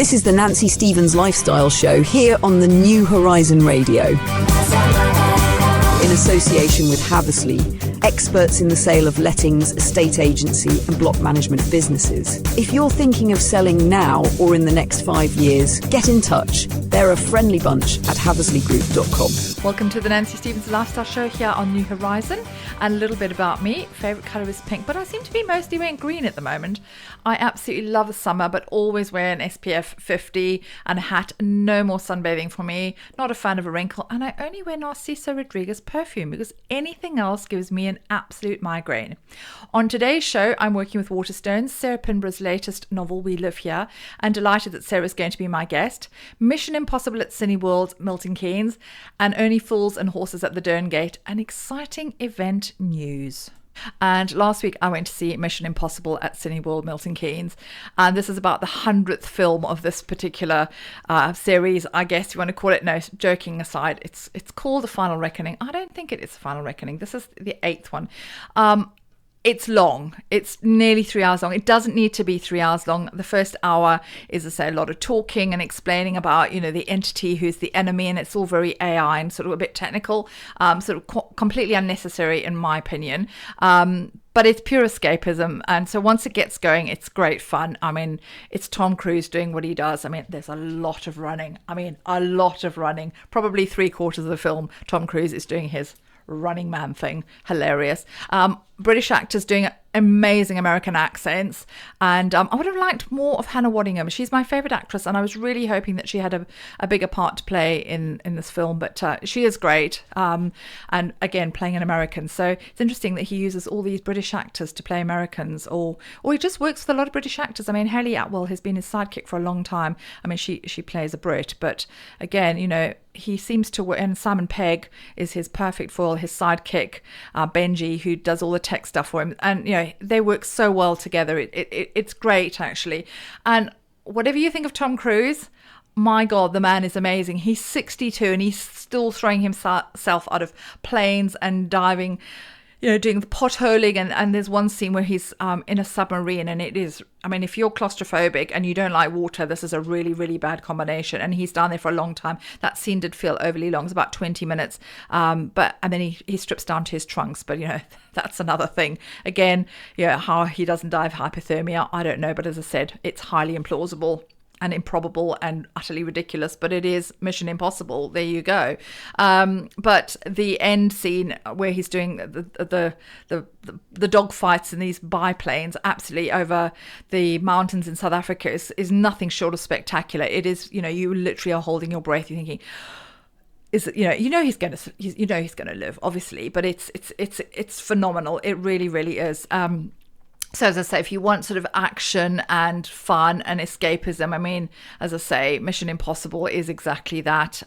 This is the Nancy Stevens Lifestyle Show here on the New Horizon Radio. In association with Haversley, experts in the sale of lettings, estate agency and block management businesses. If you're thinking of selling now or in the next 5 years, get in touch. They're a friendly bunch at haversleygroup.com. Welcome to the Nancy Stevens Lifestyle Show here on New Horizon. And a little bit about me. Favourite colour is pink, but I seem to be mostly wearing green at the moment. I absolutely love the summer, but always wear an SPF 50 and a hat. No more sunbathing for me. Not a fan of a wrinkle. And I only wear Narciso Rodriguez perfume because anything else gives me an absolute migraine. On today's show, I'm working with Waterstones, Sarah Pinborough's latest novel, We Live Here, and delighted that Sarah's going to be my guest. Mission Impossible at Cineworld, Milton Keynes, and Only Fools and Horses at the Derngate, an exciting event news. And last week I went to see Mission Impossible at Cineworld, Milton Keynes, and this is about the 100th film of this particular series, I guess you want to call it. No, joking aside, it's called The Final Reckoning. I don't think it is The Final Reckoning. This is the 8th one. It's long. It's nearly 3 hours long. It doesn't need to be 3 hours long. The first hour is, a lot of talking and explaining about, the entity who's the enemy, and it's all very AI and sort of a bit technical, completely unnecessary in my opinion. But it's pure escapism. And so once it gets going, it's great fun. I mean, it's Tom Cruise doing what he does. I mean, there's a lot of running. Probably 3/4 of the film, Tom Cruise is doing his running man thing. Hilarious. British actors doing amazing American accents, and I would have liked more of Hannah Waddingham. She's my favourite actress, and I was really hoping that she had a bigger part to play in this film, but she is great, and again playing an American, so it's interesting that he uses all these British actors to play Americans, or he just works with a lot of British actors. I mean, Hayley Atwell has been his sidekick for a long time. I mean, she plays a Brit, but again, he seems to work, and Simon Pegg is his perfect foil, his sidekick, Benji, who does all the tech stuff for him, and they work so well together. It's great, actually. And whatever you think of Tom Cruise, my God, the man is amazing. He's 62 and he's still throwing himself out of planes and diving, doing the potholing, and there's one scene where he's in a submarine, and it is, I mean, if you're claustrophobic and you don't like water, this is a really, really bad combination. And he's down there for a long time. That scene did feel overly long. It's about 20 minutes. And then he strips down to his trunks. But, that's another thing. Again, how he doesn't die of hypothermia, I don't know. But as I said, it's highly implausible and improbable and utterly ridiculous, but it is Mission Impossible. There you go. But the end scene where he's doing the dog fights in these biplanes, absolutely over the mountains in South Africa, is nothing short of spectacular. It is, you literally are holding your breath. You're thinking, is it, he's going to live, obviously, but it's phenomenal. It really, really is. So as I say, if you want sort of action and fun and escapism, I mean, as I say, Mission Impossible is exactly that.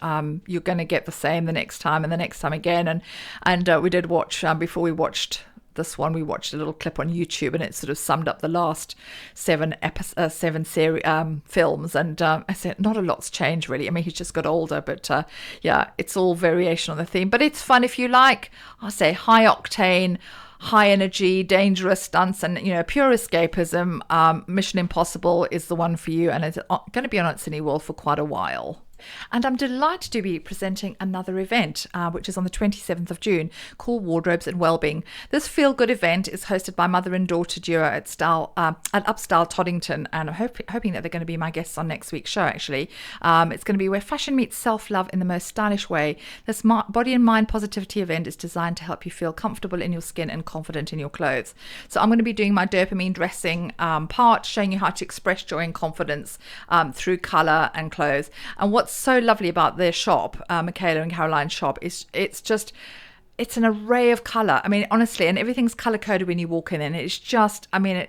You're going to get the same the next time and the next time again. And we did watch, before we watched this one, we watched a little clip on YouTube, and it sort of summed up the last seven series films. And I said, not a lot's changed really. I mean, he's just got older, but it's all variation on the theme. But it's fun if you like, I say, high octane, high energy, dangerous stunts, and pure escapism. Mission Impossible is the one for you, and it's going to be on at Cineworld for quite a while. And I'm delighted to be presenting another event, which is on the 27th of June, called Wardrobes and Wellbeing. This feel-good event is hosted by mother and daughter duo at Upstyle Toddington, and I'm hoping that they're going to be my guests on next week's show, actually. It's going to be where fashion meets self-love in the most stylish way. This body and mind positivity event is designed to help you feel comfortable in your skin and confident in your clothes. So I'm going to be doing my dopamine dressing part, showing you how to express joy and confidence through colour and clothes. And what's so lovely about their shop, Michaela and Caroline's shop, is it's an array of colour. I mean, honestly, and everything's colour-coded when you walk in, and it's just, I mean,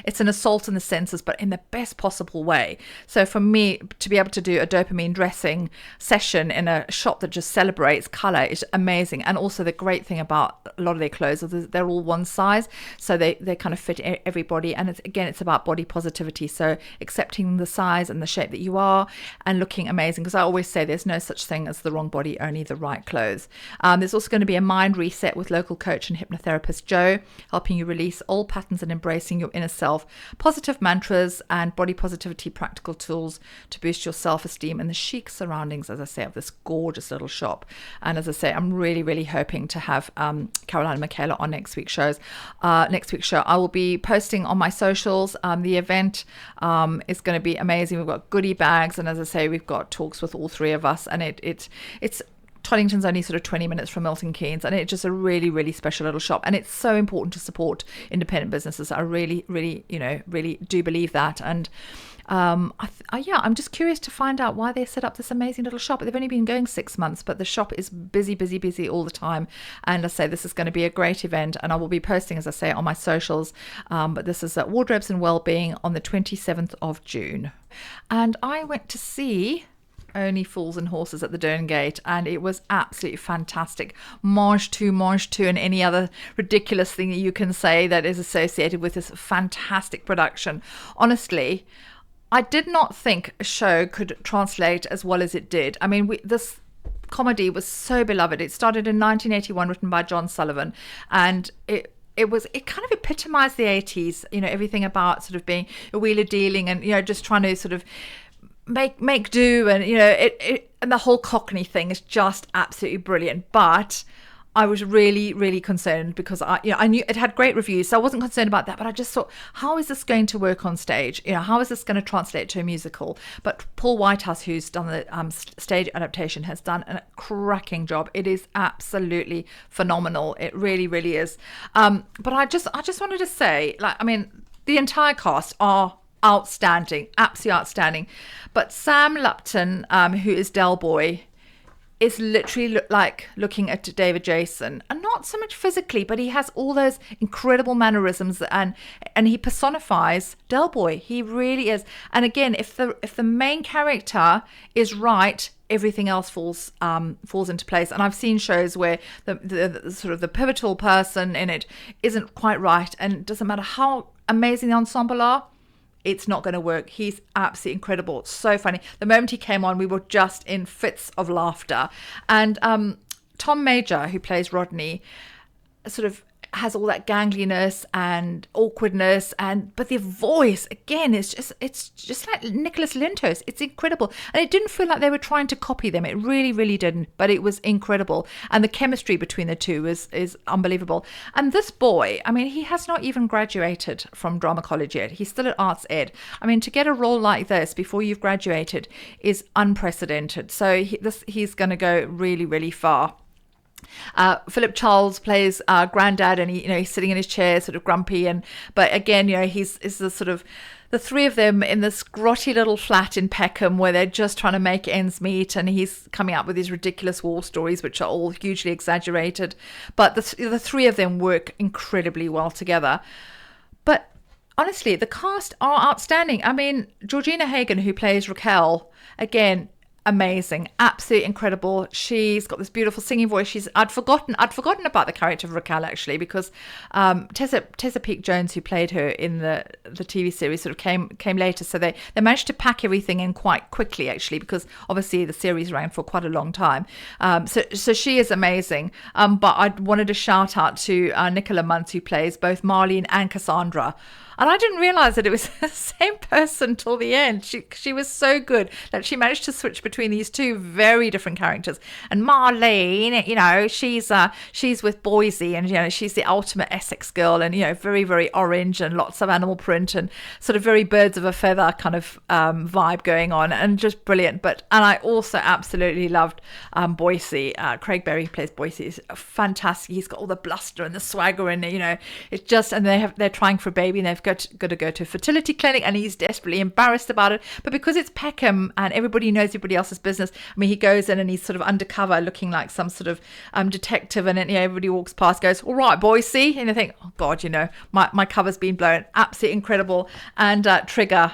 it's an assault on the senses, but in the best possible way. So for me, to be able to do a dopamine dressing session in a shop that just celebrates colour is amazing. And also the great thing about a lot of their clothes is they're all one size, so they kind of fit everybody. And it's about body positivity, so accepting the size and the shape that you are and looking amazing. Because I always say there's no such thing as the wrong body, only the right clothes. There's also going to be a mind reset with local coach and hypnotherapist Joe, helping you release old patterns and embracing your inner self, positive mantras and body positivity practical tools to boost your self-esteem, and the chic surroundings, as I say, of this gorgeous little shop. And as I say, I'm really, really hoping to have Caroline and Michaela on next week's show. I will be posting on my socials. The event is going to be amazing. We've got goodie bags, and as I say, we've got talks with all three of us, and it's Toddington's only sort of 20 minutes from Milton Keynes, and it's just a really, really special little shop. And it's so important to support independent businesses. I really, really, really do believe that. And I'm just curious to find out why they set up this amazing little shop. They've only been going 6 months, but the shop is busy, busy, busy all the time. And I say this is going to be a great event, and I will be posting, as I say, on my socials. But this is at Wardrobes and Wellbeing on the 27th of June. And I went to see Only Fools and Horses at the Derngate, and it was absolutely fantastic. Mange tout, and any other ridiculous thing that you can say that is associated with this fantastic production. Honestly, I did not think a show could translate as well as it did. I mean, this comedy was so beloved. It started in 1981, written by John Sullivan, and it kind of epitomized the 80s, everything about sort of being a wheeler dealing and, just trying to sort of make do, and and the whole Cockney thing is just absolutely brilliant. But I was really, really concerned because I knew it had great reviews, so I wasn't concerned about that. But I just thought, how is this going to work on stage? How is this going to translate to a musical? But Paul Whitehouse, who's done the stage adaptation, has done a cracking job. It is absolutely phenomenal. It really, really is. But I just wanted to say, the entire cast are outstanding, absolutely outstanding. But Sam Lupton, who is Del Boy, is literally looking at David Jason, and not so much physically, but he has all those incredible mannerisms, and he personifies Del Boy. He really is. And again, if the main character is right, everything else falls into place. And I've seen shows where the sort of the pivotal person in it isn't quite right, and it doesn't matter how amazing the ensemble are, it's not going to work. He's absolutely incredible. So funny. The moment he came on, we were just in fits of laughter. And Tom Major, who plays Rodney, sort of has all that gangliness and awkwardness, but the voice again is just like Nicholas Lintos. It's incredible, and it didn't feel like they were trying to copy them. It really, really didn't. But it was incredible, and the chemistry between the two is unbelievable. And this boy, I mean, he has not even graduated from drama college yet. He's still at Arts Ed. I mean, to get a role like this before you've graduated is unprecedented. So he's going to go really, really far. Philip Charles plays Grandad, and he's sitting in his chair, sort of grumpy, but again, he's the sort of the three of them in this grotty little flat in Peckham where they're just trying to make ends meet, and he's coming up with these ridiculous war stories which are all hugely exaggerated, but the three of them work incredibly well together. But honestly, the cast are outstanding. I mean, Georgina Hagan, who plays Raquel, again, amazing, absolutely incredible. She's got this beautiful singing voice. I'd forgotten about the character of Raquel, actually, because Tessa Peake Jones, who played her in the TV series, sort of came later, so they managed to pack everything in quite quickly, actually, because obviously the series ran for quite a long time. So she is amazing. But I wanted to shout out to Nicola Muntz, who plays both Marlene and Cassandra. And I didn't realise that it was the same person till the end. She was so good that she managed to switch between these two very different characters. And Marlene, she's with Boise, and she's the ultimate Essex girl, and very, very orange and lots of animal print and sort of very birds of a feather kind of vibe going on, and just brilliant. And I also absolutely loved Boise. Craig Berry plays Boise. He's fantastic. He's got all the bluster and the swagger, and it's just, and they're trying for a baby, and they've got to go to a fertility clinic, and he's desperately embarrassed about it. But because it's Peckham and everybody knows everybody else's business, I mean, he goes in and he's sort of undercover, looking like some sort of detective, and then everybody walks past, goes, "All right, Boise," and I think, oh God, my cover's been blown. Absolutely incredible. And Trigger,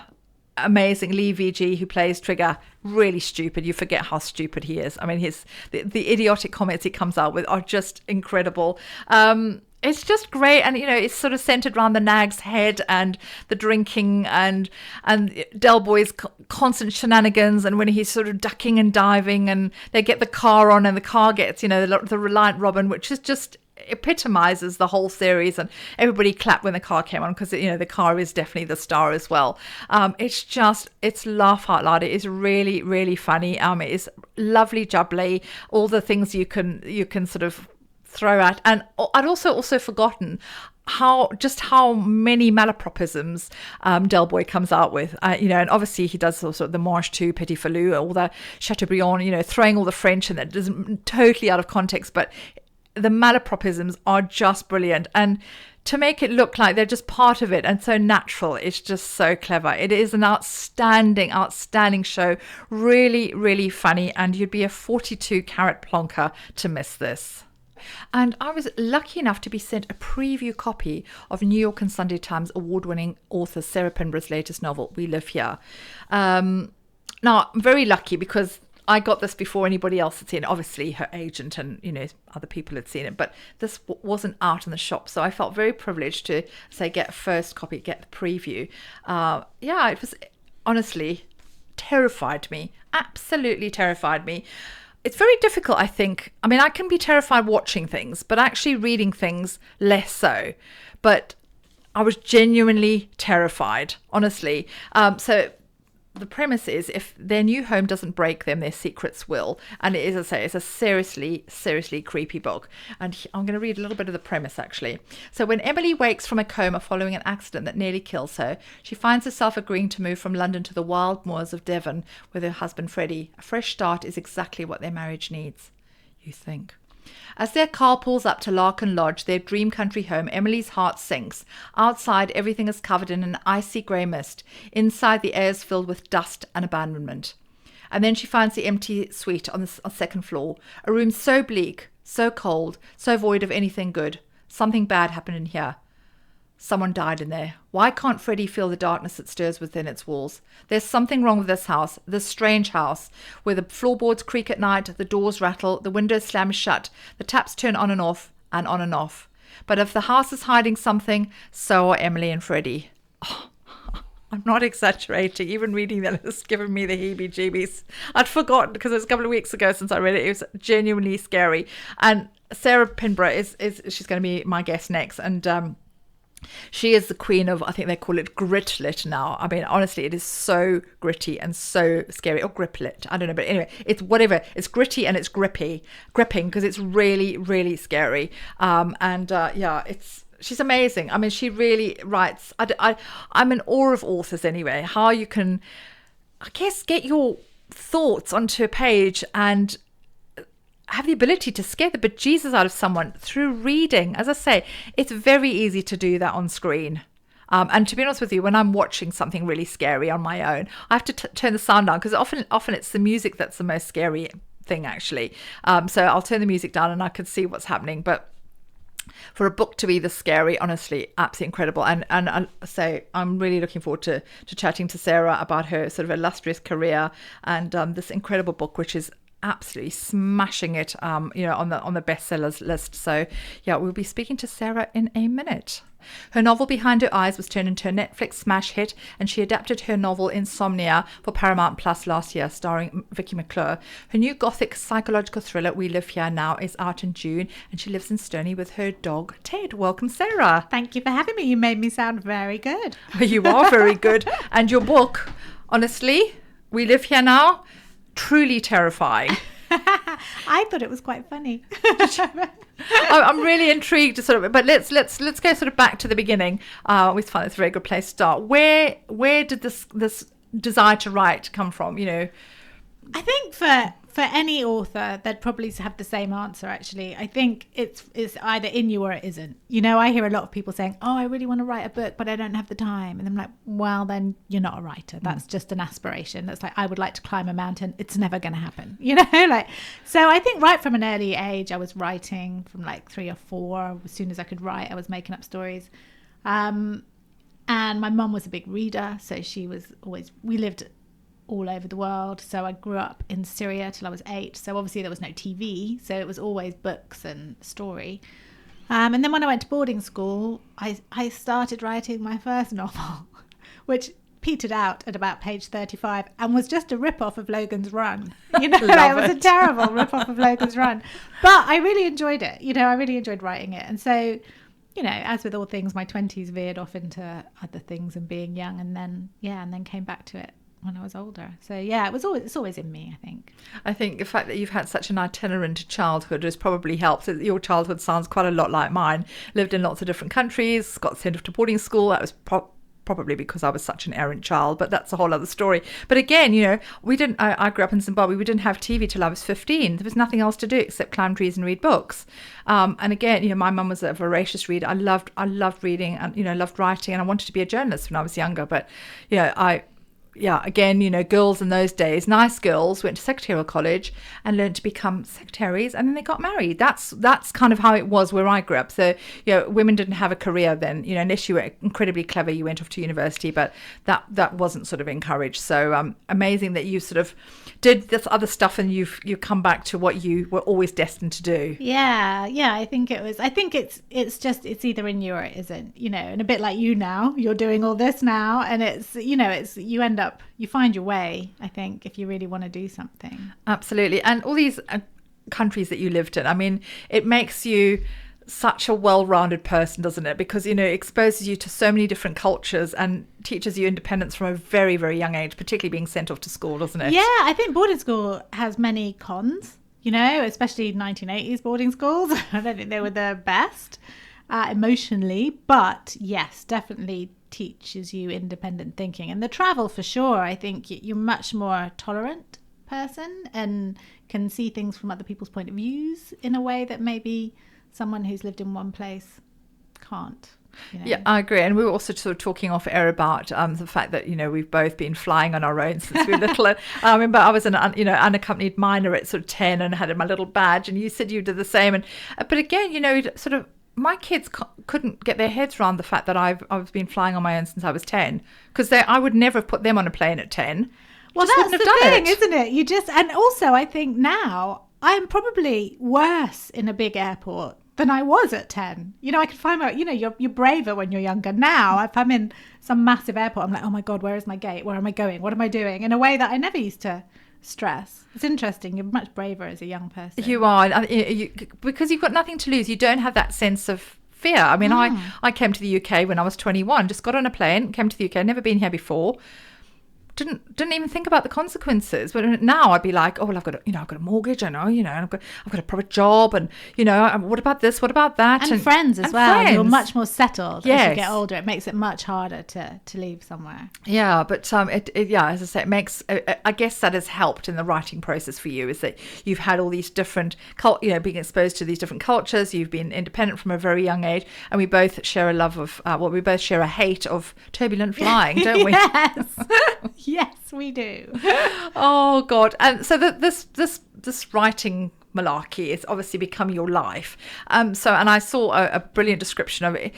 amazing. Lee VG, who plays Trigger, really stupid. You forget how stupid he is. I mean, the idiotic comments he comes out with are just incredible. It's just great, and it's sort of centered around the nag's head and the drinking and Del Boy's constant shenanigans, and when he's sort of ducking and diving, and they get the car on, and the car gets the Reliant Robin, which is just epitomizes the whole series, and everybody clapped when the car came on because the car is definitely the star as well. It's laugh out loud. It is really, really funny. It is lovely jubbly, all the things you can sort of throw at. And I'd also forgotten how many malapropisms Del Boy comes out with, and obviously he does also the Marche to Petit Falou, all the Chateaubriand, throwing all the French in that isn't totally out of context, but the malapropisms are just brilliant, and to make it look like they're just part of it and so natural, it's just so clever. It is an outstanding show, really, really funny, and you'd be a 42-carat plonker to miss this. And I was lucky enough to be sent a preview copy of New York and Sunday Times award-winning author Sarah Pinborough's latest novel, We Live Here. Now, I'm very lucky because I got this before anybody else had seen it. Obviously, her agent and, other people had seen it, but this wasn't out in the shop. So I felt very privileged to, say, get a first copy, get the preview. It was honestly terrified me, absolutely terrified me. It's very difficult, I think. I mean, I can be terrified watching things, but actually reading things less so. But I was genuinely terrified, honestly. So the premise is, if their new home doesn't break them, their secrets will. And it is, as I say, it's a seriously, seriously creepy book. And I'm going to read a little bit of the premise, actually. So when Emily wakes from a coma following an accident that nearly kills her, she finds herself agreeing to move from London to the wild moors of Devon with her husband Freddie. A fresh start is exactly what their marriage needs, you think. As their car pulls up to Larkin Lodge, their dream country home, Emily's heart sinks. Outside, everything is covered in an icy grey mist. Inside, the air is filled with dust and abandonment. And then she finds the empty suite on the second floor, a room so bleak, so cold, so void of anything good. Something bad happened in here. Someone died in there. Why can't Freddie feel the darkness that stirs within its walls? There's something wrong with this house, this strange house, where the floorboards creak at night, the doors rattle, the windows slam shut, the taps turn on and off, and on and off. But if the house is hiding something, so are Emily and Freddie. Oh, I'm not exaggerating. Even reading that has given me the heebie-jeebies. I'd forgotten because it was a couple of weeks ago since I read it. It was genuinely scary. And Sarah Pinborough she's going to be my guest next. And she is the queen of, I think they call it gritlit now. I mean, honestly, it is so gritty and so scary. Or griplit, I don't know. But anyway, it's whatever. It's gritty and it's gripping because it's really, really scary. She's amazing. I mean, she really writes. I'm in awe of authors anyway. How you can, I guess, get your thoughts onto a page and have the ability to scare the bejesus out of someone through reading. As I say, it's very easy to do that on screen. And to be honest with you, when I'm watching something really scary on my own, I have to turn the sound down because often it's the music that's the most scary thing, actually. So I'll turn the music down and I can see what's happening. But for a book to be this scary, honestly, absolutely incredible. And I say I'm really looking forward to chatting to Sarah about her sort of illustrious career and this incredible book, which is absolutely smashing it, on the bestsellers list. So yeah, we'll be speaking to Sarah in a minute. Her novel Behind Her Eyes was turned into a Netflix smash hit, and she adapted her novel Insomnia for Paramount Plus last year, starring Vicky McClure. Her new gothic psychological thriller We Live Here Now is out in June, and she lives in Stony with her dog Ted. Welcome, Sarah. Thank you for having me. You made me sound very good. You are very good. And your book, honestly, We Live Here Now, truly terrifying. I thought it was quite funny. I'm really intrigued, but let's go sort of back to the beginning. I always find it's a very good place to start. Where did this desire to write come from? I think for any author, they'd probably have the same answer, actually. I think it's either in you or it isn't. I hear a lot of people saying, oh, I really want to write a book, but I don't have the time. And I'm like, well, then you're not a writer. That's just an aspiration. That's like, I would like to climb a mountain. It's never going to happen. So I think right from an early age, I was writing from like 3 or 4. As soon as I could write, I was making up stories. And my mum was a big reader. So we lived all over the world. So I grew up in Syria till I was 8. So obviously there was no TV. So it was always books and story. And then when I went to boarding school, I started writing my first novel, which petered out at about page 35 and was just a rip-off of Logan's Run. You know, it was a terrible rip-off of Logan's Run. But I really enjoyed it. You know, I really enjoyed writing it. And so, you know, as with all things, my 20s veered off into other things and being young, and then came back to it when I was older. So yeah, it's always in me, I think. I think the fact that you've had such an itinerant childhood has probably helped. Your childhood sounds quite a lot like mine. Lived in lots of different countries, got sent off to boarding school. That was probably because I was such an errant child, but that's a whole other story. But again, you know, I grew up in Zimbabwe. We didn't have TV till I was 15. There was nothing else to do except climb trees and read books. And again, you know, my mum was a voracious reader. I loved reading and, you know, loved writing, and I wanted to be a journalist when I was younger. But, you know, again, you know, girls in those days, nice girls, went to secretarial college and learned to become secretaries, and then they got married. That's kind of how it was where I grew up. So, you know, women didn't have a career then, you know, unless you were incredibly clever, you went off to university, but that wasn't sort of encouraged. So amazing that you sort of did this other stuff and you come back to what you were always destined to do. Yeah, I think it's either in you or it isn't, you know, and a bit like you now, you're doing all this now, and it's, you know, you end up, you find your way, I think, if you really want to do something. Absolutely. And all these countries that you lived in, I mean, it makes you such a well-rounded person, doesn't it? Because, you know, it exposes you to so many different cultures and teaches you independence from a very, very young age, particularly being sent off to school, doesn't it? Yeah, I think boarding school has many cons, you know, especially 1980s boarding schools. I don't think they were the best emotionally, but yes, definitely teaches you independent thinking. And the travel, for sure, I think you're much more tolerant person and can see things from other people's point of views in a way that maybe someone who's lived in one place can't. You know? Yeah, I agree. And we were also sort of talking off air about the fact that, you know, we've both been flying on our own since we were little. I remember I was an unaccompanied minor at sort of 10 and had my little badge, and you said you did the same. And but again, you know, sort of my kids couldn't get their heads around the fact that I've been flying on my own since I was 10, because I would never have put them on a plane at 10. Well, that's the thing, isn't it? And also I think now I'm probably worse in a big airport than I was at 10. You know, I could find out, you know, you're braver when you're younger. Now, if I'm in some massive airport, I'm like, oh my God, where is my gate? Where am I going? What am I doing? In a way that I never used to stress. It's interesting. You're much braver as a young person. You are, because you've got nothing to lose. You don't have that sense of fear. I mean, I came to the UK when I was 21, just got on a plane, came to the UK, never been here before. Didn't even think about the consequences. But now I'd be like, oh well, I've got a mortgage, I know, you know, and I've got a proper job, and you know, what about this? What about that? And friends as well. Friends. You're much more settled yes. as you get older. It makes it much harder to leave somewhere. Yeah, but as I say, it makes. I guess that has helped in the writing process for you, is that you've had all these different, being exposed to these different cultures. You've been independent from a very young age, and we both share a love of, we both share a hate of turbulent flying, don't we? Yes. Yes, we do. Oh God! And so this writing malarkey has obviously become your life. And I saw a brilliant description of it.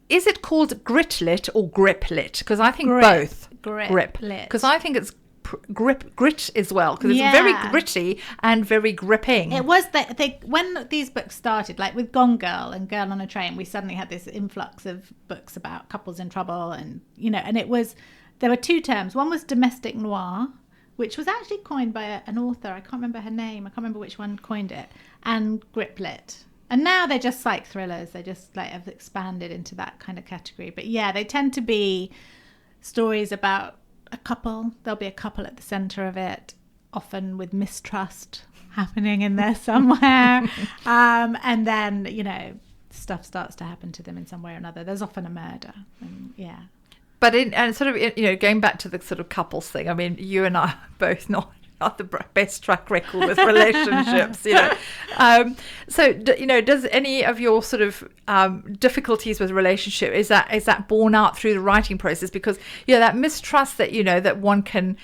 Is it called gritlit or griplit? Because I think both. Grip. Because I think it's grit as well, because it's very gritty and very gripping. It was when these books started, like with Gone Girl and Girl on a Train, we suddenly had this influx of books about couples in trouble, and you know, and it was. There were two terms. One was domestic noir, which was actually coined by an author. I can't remember her name. I can't remember which one coined it. And griplit. And now they're just like thrillers. They just like have expanded into that kind of category. But yeah, they tend to be stories about a couple. There'll be a couple at the centre of it, often with mistrust happening in there somewhere. And then, you know, stuff starts to happen to them in some way or another. There's often a murder. And yeah. But going back to the sort of couples thing, I mean, you and I are both not the best track record with relationships, you know. So, you know, does any of your sort of difficulties with relationship, is that borne out through the writing process? Because, you know, that mistrust that, you know, that one can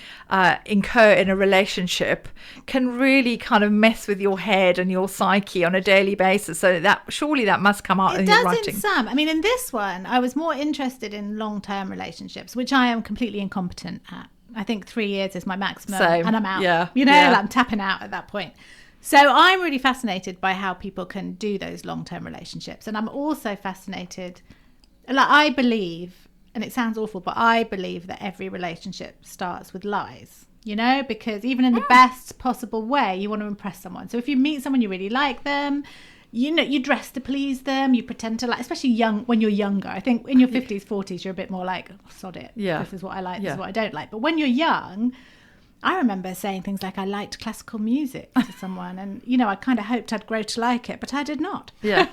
incur in a relationship can really kind of mess with your head and your psyche on a daily basis. So surely that must come out in your writing. It does in some. I mean, in this one, I was more interested in long-term relationships, which I am completely incompetent at. I think 3 years is my maximum, and I'm out. Yeah, you know, like I'm tapping out at that point. So I'm really fascinated by how people can do those long-term relationships. And I'm also fascinated, like, I believe, and it sounds awful, but I believe that every relationship starts with lies, you know, because even in the best possible way, you want to impress someone. So if you meet someone, you really like them, you know, you dress to please them, you pretend to like, especially when you're younger. I think in your 50s, 40s, you're a bit more like, oh, sod it. Yeah. This is what I like, this is what I don't like. But when you're young, I remember saying things like I liked classical music to someone, and, you know, I kind of hoped I'd grow to like it, but I did not. Yeah.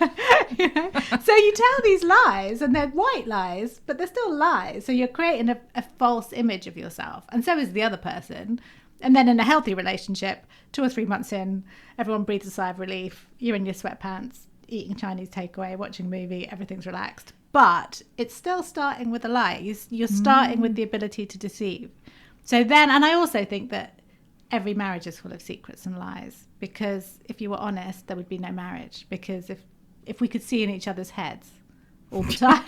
You know? So you tell these lies, and they're white lies, but they're still lies. So you're creating a false image of yourself, and so is the other person. And then in a healthy relationship, 2 or 3 months in, everyone breathes a sigh of relief. You're in your sweatpants, eating Chinese takeaway, watching a movie, everything's relaxed. But it's still starting with a lie. You're starting with the ability to deceive. So then, and I also think that every marriage is full of secrets and lies, because if you were honest, there would be no marriage. Because if we could see in each other's heads all the time,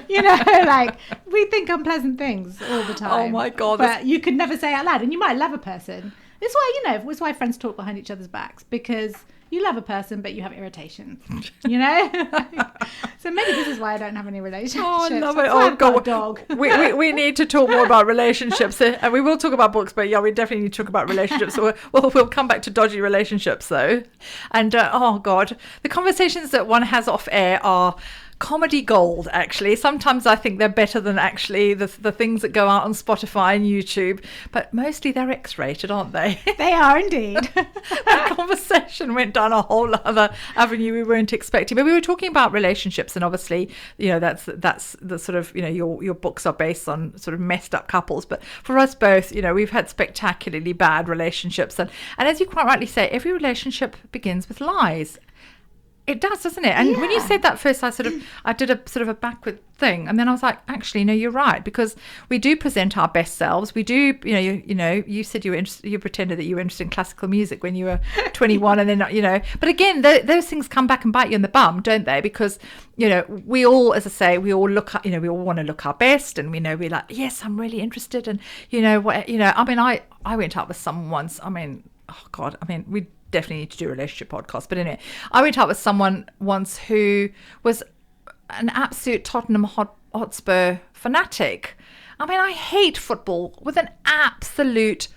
you know, like, we think unpleasant things all the time. Oh my God. But you could never say out loud, and you might love a person. It's why, you know, it's why friends talk behind each other's backs, because you love a person, but you have irritations, you know? So maybe this is why I don't have any relationships. Oh, I love it. That's why Oh, I've got a God. dog. We need to talk more about relationships. And we will talk about books, but yeah, we definitely need to talk about relationships. So we'll come back to dodgy relationships, though. And, oh, God, the conversations that one has off air are comedy gold, actually. Sometimes I think they're better than actually the things that go out on Spotify and YouTube, but mostly they're X-rated, aren't they? They are indeed. The conversation went down a whole other avenue we weren't expecting, but we were talking about relationships, and obviously, you know, that's the sort of, you know, your books are based on sort of messed up couples, but for us both, you know, we've had spectacularly bad relationships, and as you quite rightly say, every relationship begins with lies. It does, doesn't it? And when you said that first, I did a sort of a backward thing, and then I was like, actually, no, you're right, because we do present our best selves. We do, you know, you said you pretended that you were interested in classical music when you were 21, and then, you know, but again, those things come back and bite you in the bum, don't they? Because, you know, we all, as I say, we all look, you know, we all want to look our best, and we know we're like, yes, I'm really interested, and you know what, you know, I mean, I went out with someone once. I mean, oh God, I mean, we definitely need to do a relationship podcast, but anyway, I went out with someone once who was an absolute Tottenham Hotspur fanatic. I mean, I hate football with an absolute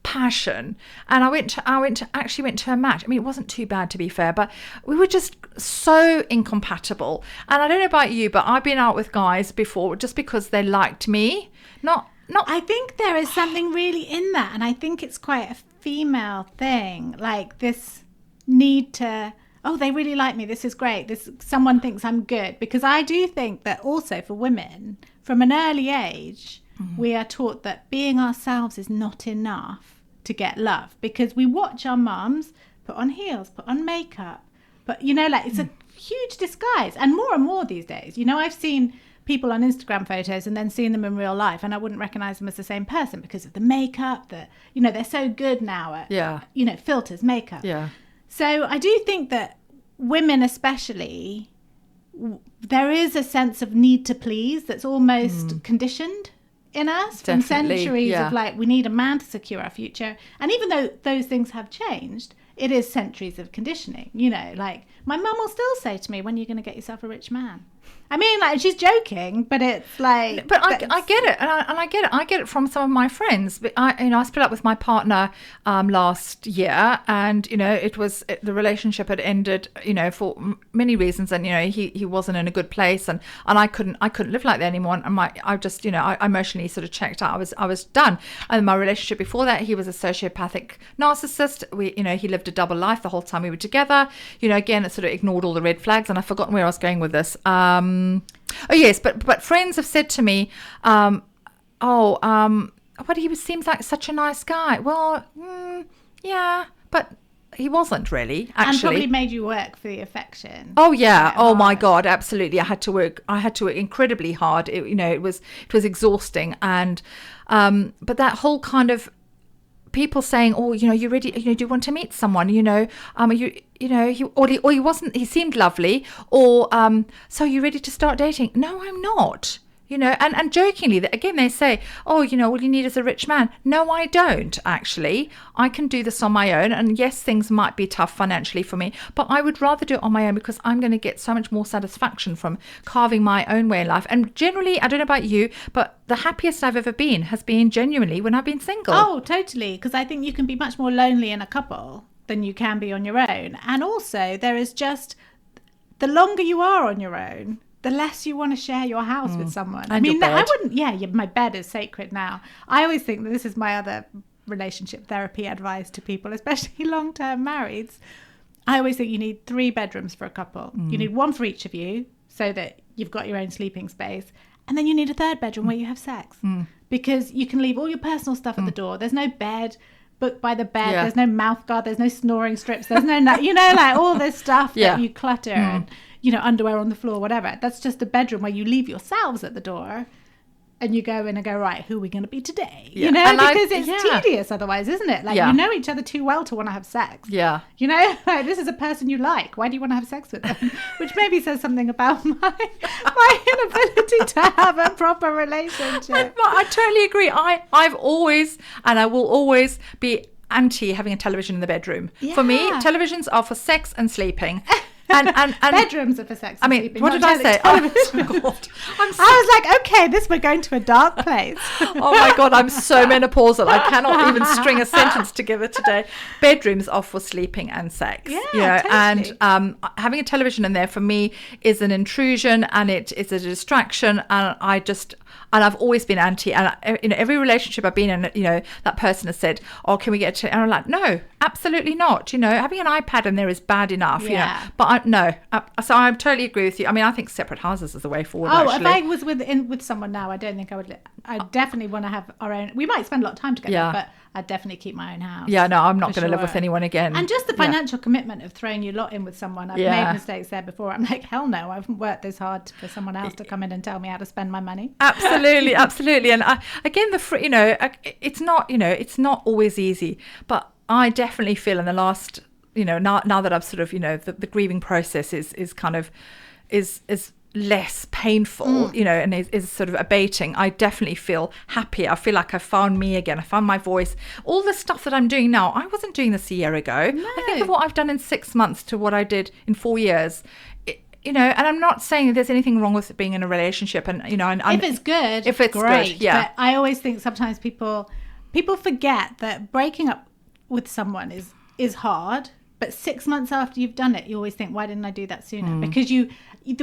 passion, and I went to a match. I mean, it wasn't too bad, to be fair, but we were just so incompatible. And I don't know about you, but I've been out with guys before just because they liked me, not I think there is something really in that, and I think it's quite a female thing, like this need to, oh, they really like me, this is great, someone thinks I'm good. Because I do think that also for women, from an early age, we are taught that being ourselves is not enough to get love, because we watch our mums put on heels, put on makeup, but, you know, like, it's a huge disguise. And more these days, you know, I've seen people on Instagram photos and then seeing them in real life, and I wouldn't recognize them as the same person because of the makeup, you know, they're so good now at, you know, filters, makeup. Yeah. So I do think that women especially, there is a sense of need to please that's almost conditioned in us from centuries of, like, we need a man to secure our future. And even though those things have changed, it is centuries of conditioning, you know, like, my mum will still say to me, when are you going to get yourself a rich man? I mean, like, she's joking, but it's like... But I get it, and I get it. I get it from some of my friends. But I split up with my partner last year, and, you know, the relationship had ended, you know, for many reasons, and, you know, he wasn't in a good place, and I couldn't live like that anymore. And I just, you know, I emotionally sort of checked out. I was done. And my relationship before that, he was a sociopathic narcissist. You know, he lived a double life the whole time we were together. You know, again, it sort of ignored all the red flags, and I've forgotten where I was going with this. Oh yes, but friends have said to me, but he seems like such a nice guy. Well, yeah, but he wasn't really, actually. And probably made you work for the affection. Oh yeah. Oh my God, absolutely. I had to work incredibly hard. It was exhausting, and but that whole kind of people saying, oh, you know, you're ready, you know, do you want to meet someone, you know, he seemed lovely, or so you're ready to start dating. No, I'm not. and jokingly, again, they say, oh, all you need is a rich man. No, I don't, actually. I can do this on my own. And yes, things might be tough financially for me, but I would rather do it on my own because I'm going to get so much more satisfaction from carving my own way in life. And generally, I don't know about you, but the happiest I've ever been has been genuinely when I've been single. Oh, totally. Because I think you can be much more lonely in a couple than you can be on your own. And also, there is just, the longer you are on your own, the less you want to share your house with someone. And your bed. I wouldn't, my bed is sacred now. I always think that this is my other relationship therapy advice to people, especially long-term marrieds. I always think you need 3 bedrooms for a couple. You need one for each of you so that you've got your own sleeping space. And then you need a 3rd bedroom where you have sex. Because you can leave all your personal stuff at the door. There's no bed booked by the bed. There's no mouth guard. There's no snoring strips. There's no, like all this stuff that you clutter and, underwear on the floor, whatever. That's just a bedroom where you leave yourselves at the door and you go in and go, right, who are we going to be today? Because it's tedious otherwise, isn't it? Like, you know each other too well to want to have sex. Yeah. Like, this is a person you like. Why do you want to have sex with them? Which maybe says something about my inability to have a proper relationship. I totally agree. I've always, and I will always be anti having a television in the bedroom. For me, televisions are for sex and sleeping. And bedrooms are for sex and sleeping. What did I say? Oh, God. I was like, okay, we're going to a dark place. Oh my God, I'm so menopausal. I cannot even string a sentence together today. Bedrooms are for sleeping and sex. Yeah, totally. And having a television in there for me is an intrusion, and it is a distraction, and I've always been anti. And every relationship I've been in, that person has said, "Oh, can we get to?" And I'm like, "No, absolutely not." Having an iPad in there is bad enough. But no. So I totally agree with you. I mean, I think separate houses is the way forward. Actually. If I was with someone now, I don't think I would. I definitely want to have our own. We might spend a lot of time together, but I'd definitely keep my own house. Yeah, no, I'm not going to live with anyone again. And just the financial commitment of throwing your lot in with someone. I've made mistakes there before. I'm like, hell no, I haven't worked this hard for someone else to come in and tell me how to spend my money. Absolutely. And again, it's not always easy, but I definitely feel in the last, now that I've sort of, the grieving process is less painful, and is sort of abating. I definitely feel happier. I feel like I found me again. I found my voice. All the stuff that I'm doing now, I wasn't doing this a year ago. No. I think of what I've done in 6 months to what I did in 4 years. And I'm not saying there's anything wrong with being in a relationship, and if it's good, if it's great. Good, yeah. But I always think sometimes people forget that breaking up with someone is hard. But 6 months after you've done it, you always think, why didn't I do that sooner? Because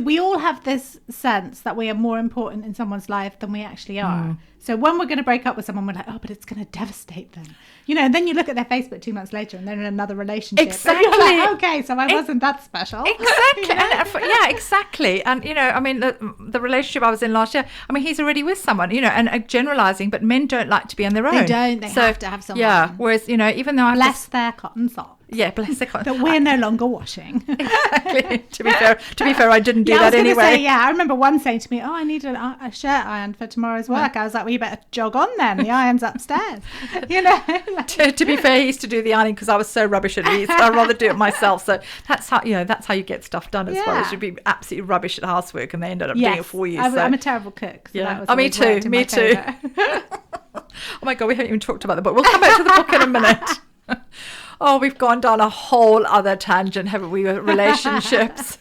we all have this sense that we are more important in someone's life than we actually are. So when we're going to break up with someone, we're like, oh, but it's going to devastate them. And then you look at their Facebook 2 months later and they're in another relationship. Exactly. And you're like, okay, so I wasn't that special. Exactly. Yeah, exactly. And, I mean, the relationship I was in last year, I mean, he's already with someone, and generalising, but men don't like to be on their own. They don't. They have to have someone. Yeah. Whereas, even though bless their cotton socks. Yeah, bless their cotton. That we're no longer washing. Exactly. To be fair, I didn't do that anyway. I remember one saying to me, "Oh, I need a shirt ironed for tomorrow's work." I was like, "Well, you better jog on then. The iron's upstairs." To be fair, he used to do the ironing because I was so rubbish at it. I'd rather do it myself. So that's how you get stuff done as well. You should be absolutely rubbish at housework, and they ended up doing it for you. I'm a terrible cook. So that was me too. Oh my God, we haven't even talked about the book. We'll come back to the book in a minute. Oh, we've gone down a whole other tangent, haven't we, with relationships?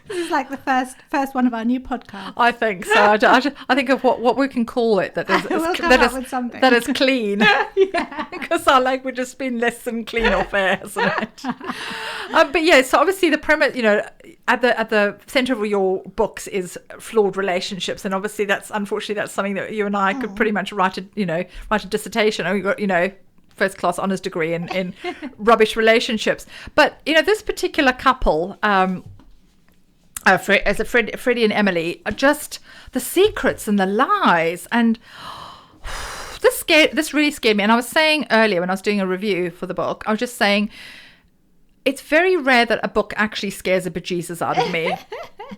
This is like the first one of our new podcasts. I think so. I think of what we can call it that is clean. Because our language has been less than clean off air, hasn't it? But yeah, so obviously the premise, at the centre of your books is flawed relationships, and obviously that's something that you and I could pretty much write a dissertation. And we got first class honours degree in rubbish relationships. But this particular couple, Freddie and Emily, are just the secrets and the lies, and this really scared me. And I was saying earlier when I was doing a review for the book, I was just saying it's very rare that a book actually scares a bejesus out of me.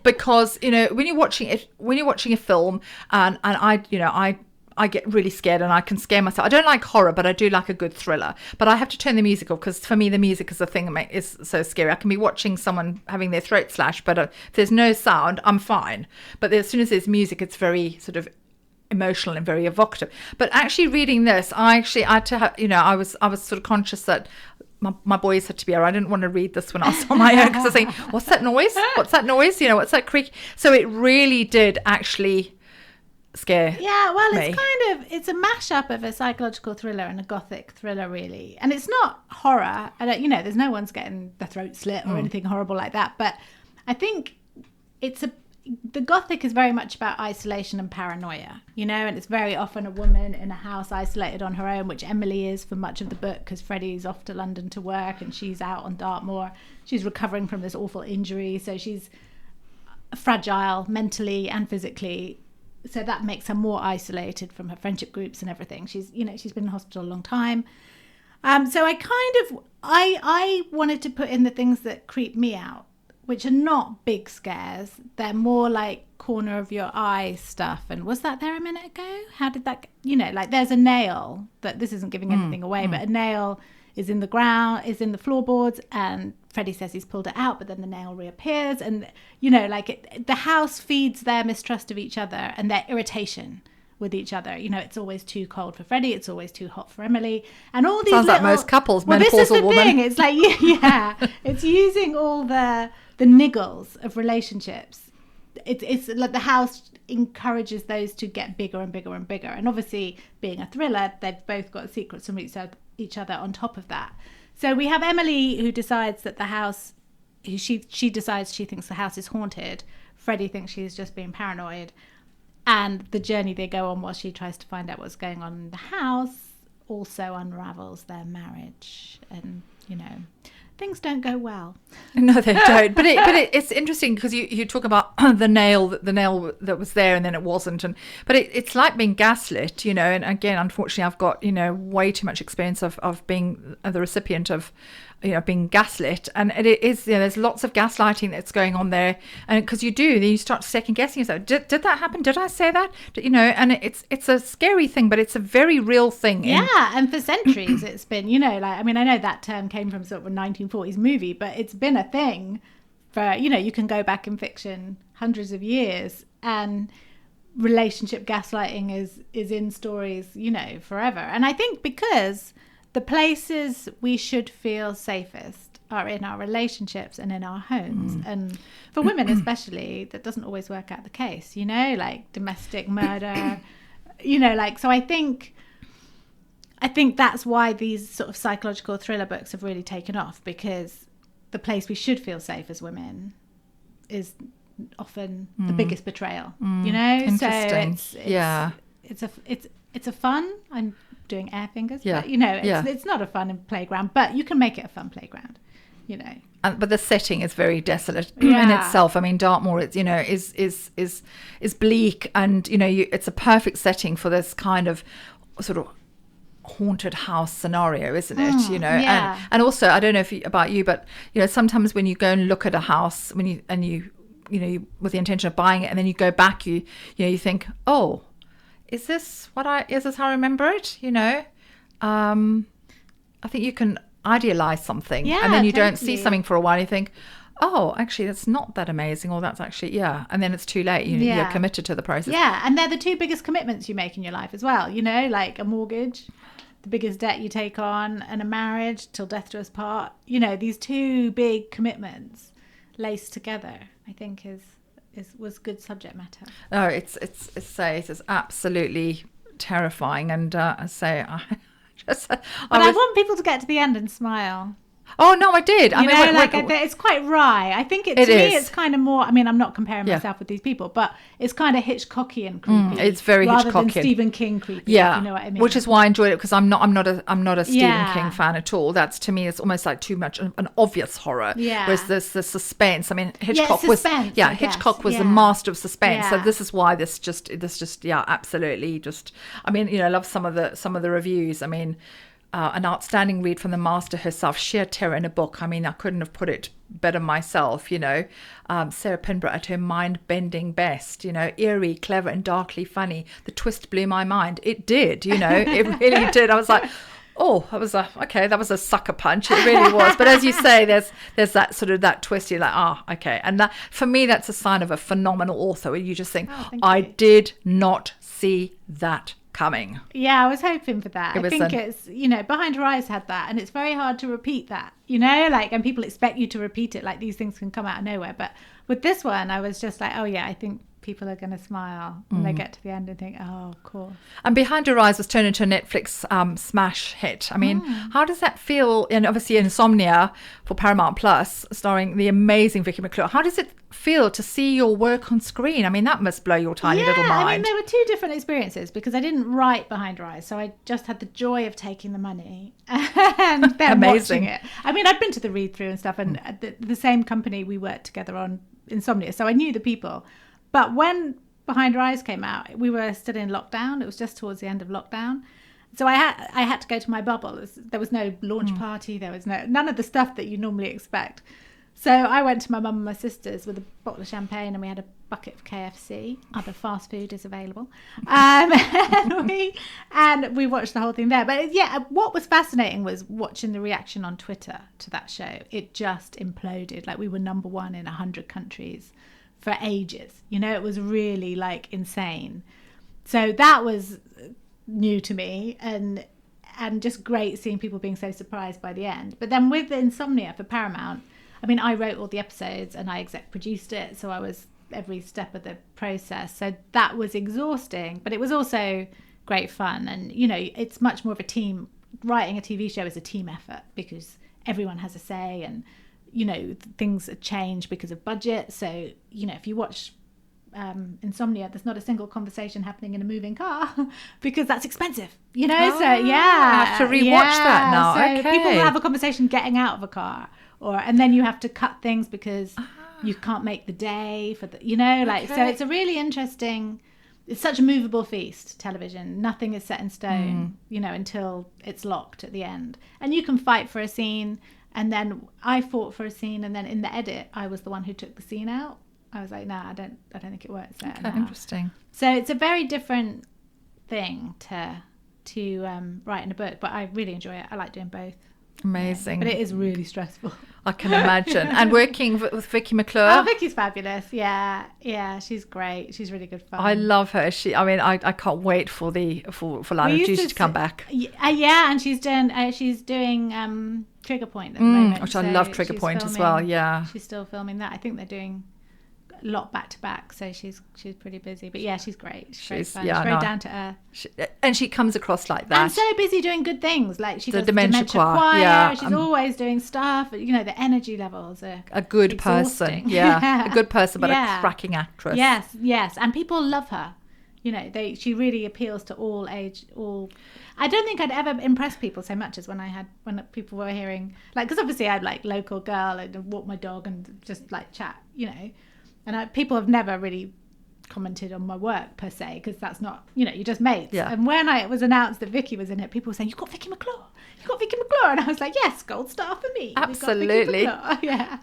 Because when you're watching a film, and I I get really scared and I can scare myself. I don't like horror, but I do like a good thriller. But I have to turn the music off because for me, the music is the thing that is so scary. I can be watching someone having their throat slashed, but if there's no sound, I'm fine. But as soon as there's music, it's very sort of emotional and very evocative. But actually reading this, I had to have, I was sort of conscious that my boys had to be there. I didn't want to read this when I was on my own because I was saying, what's that noise? What's that noise? What's that creak? So it really did actually scare me. It's a mashup of a psychological thriller and a gothic thriller, really. And it's not horror. There's no one's getting their throat slit or anything horrible like that. But I think the gothic is very much about isolation and paranoia, and it's very often a woman in a house isolated on her own, which Emily is for much of the book because Freddie's off to London to work and she's out on Dartmoor. She's recovering from this awful injury, so she's fragile mentally and physically. So that makes her more isolated from her friendship groups and everything. She's been in hospital a long time. So I wanted to put in the things that creep me out, which are not big scares. They're more like corner of your eye stuff. And was that there a minute ago? How did that, there's a nail, that this isn't giving anything away, but a nail is in the ground, is in the floorboards, and Freddie says he's pulled it out, but then the nail reappears. And, the house feeds their mistrust of each other and their irritation with each other. It's always too cold for Freddie, it's always too hot for Emily, and all these sounds like most couples, menopausal this is the woman. thing. It's like it's using all the niggles of relationships. It's like the house encourages those to get bigger and bigger and bigger, and obviously being a thriller, they've both got secrets from each other on top of that. So we have Emily, who decides that the house, she decides she thinks the house is haunted. Freddie thinks she's just being paranoid. And the journey they go on while she tries to find out what's going on in the house also unravels their marriage. And, things don't go well. No, they don't. But it's interesting because you talk about the nail that was there and then it wasn't. But it's like being gaslit, And again, unfortunately, I've got, way too much experience of being the recipient of, being gaslit. And it is, there's lots of gaslighting that's going on there. And because then you start second guessing yourself. Did that happen? Did I say that? And it's a scary thing, but it's a very real thing. And for centuries it's been, I know that term came from sort of a 1940s movie, but it's been a thing for, you can go back in fiction hundreds of years, and relationship gaslighting is in stories, forever. And I think because the places we should feel safest are in our relationships and in our homes. And for women especially, that doesn't always work out the case, like domestic murder, so I think that's why these sort of psychological thriller books have really taken off, because the place we should feel safe as women is often the biggest betrayal, Interesting. So it's a fun, I'm doing air fingers, but it's not a fun playground, but you can make it a fun playground, But the setting is very desolate in itself. I mean, Dartmoor, is bleak, and it's a perfect setting for this kind of sort of haunted house scenario, isn't it? And also, I don't know about you, but sometimes when you go and look at a house, when you with the intention of buying it, and then you go back, you think, oh, is this how I remember it? I think you can idealize something, and then you don't see something for a while. You think, oh, actually, that's not that amazing, or that's actually, and then it's too late. You're committed to the process. Yeah, and they're the two biggest commitments you make in your life as well. Like a mortgage, the biggest debt you take on, and a marriage till death do us part. These two big commitments laced together, I think was good subject matter. Oh, it's absolutely terrifying, and I want people to get to the end and smile. Oh no, I did. It's quite wry. I think it's kind of more. I mean, I'm not comparing myself with these people, but it's kind of Hitchcockian creepy. It's very rather Hitchcockian. Than Stephen King creepy. Yeah, if you know what I mean. Which is why I enjoyed it, because I'm not a Stephen King fan at all. That's, to me, it's almost like too much an obvious horror. Yeah. Whereas the suspense. I mean, Hitchcock suspense, Hitchcock was the master of suspense. So this is why this just absolutely just. I mean, I love some of the reviews. I mean, an outstanding read from the master herself, sheer terror in a book. I mean, I couldn't have put it better myself, you know. Sarah Pinborough at her mind-bending best, you know, eerie, clever and darkly funny. The twist blew my mind. It did, you know, it really did. I was like, oh, that was a sucker punch. It really was. But as you say, there's that sort of that twist. You're like, okay. And that, for me, that's a sign of a phenomenal author where you just think, I did not see that coming. Yeah, I was hoping for that. I think it's, you know, Behind Her Eyes had that, and it's very hard to repeat that, you know, like, and people expect you to repeat it, like these things can come out of nowhere. But with this one, I was just like, oh yeah, I think people are going to smile when they get to the end and think, oh, cool. And Behind Her Eyes was turned into a Netflix smash hit. I mean, how does that feel? And obviously Insomnia for Paramount Plus, starring the amazing Vicky McClure. How does it feel to see your work on screen? I mean, that must blow your tiny little mind. I mean, there were two different experiences because I didn't write Behind Her Eyes, so I just had the joy of taking the money and then watching it. I mean, I'd been to the read-through and stuff, and the same company we worked together on Insomnia, so I knew the people. But when Behind Her Eyes came out, we were still in lockdown. It was just towards the end of lockdown. So I had to go to my bubble. There was no launch party. There was none of the stuff that you normally expect. So I went to my mum and my sister's with a bottle of champagne, and we had a bucket of KFC. Other fast food is available. And we watched the whole thing there. But yeah, what was fascinating was watching the reaction on Twitter to that show. It just imploded. Like, we were number one in 100 countries for ages. You know, it was really like insane. So that was new to me, and just great seeing people being so surprised by the end. But then with Insomnia for Paramount, I mean, I wrote all the episodes and I exec produced it, so I was every step of the process. So that was exhausting, but it was also great fun. And, you know, it's much more of a team. Writing a TV show is a team effort because everyone has a say, and, you know, things change because of budget. So, you know, if you watch Insomnia, there's not a single conversation happening in a moving car because that's expensive, you know. So yeah, I have to rewatch that now. So people will have a conversation getting out of a car, and then you have to cut things because you can't make the day for the, you know, like. So it's a really interesting. It's such a movable feast, television. Nothing is set in stone, you know, until it's locked at the end. And you can fight for a scene, and then I fought for a scene, and then in the edit, I was the one who took the scene out. I was like, I don't think it works there. Okay, interesting. So it's a very different thing to write in a book, but I really enjoy it. I like doing both. Amazing. But it is really stressful. I can imagine. And working with Vicky McClure. Oh, Vicky's fabulous. Yeah, she's great. She's really good fun. I love her. I can't wait for Line of Duty to come back. Yeah, and she's doing Trigger Point at the moment. Which I love Trigger Point as well. Yeah, she's still filming that. I think they're doing a lot back to back, so she's pretty busy. But yeah, she's great. She's very down to earth, and she comes across like that. And so busy doing good things, like she does dementia choir. Yeah, she's always doing stuff. You know, the energy levels are a good person. Yeah, a good person, but a cracking actress. Yes, and people love her. You know, she really appeals to all age. I don't think I'd ever impress people so much as when people were hearing, like, because obviously I'd like local girl and walk my dog and just like chat, you know. And people have never really commented on my work per se, because that's not, you know, you're just mates. Yeah. And when it was announced that Vicky was in it, people were saying, "You got Vicky McClure? You got Vicky McClure?" And I was like, "Yes, gold star for me." Absolutely. Yeah.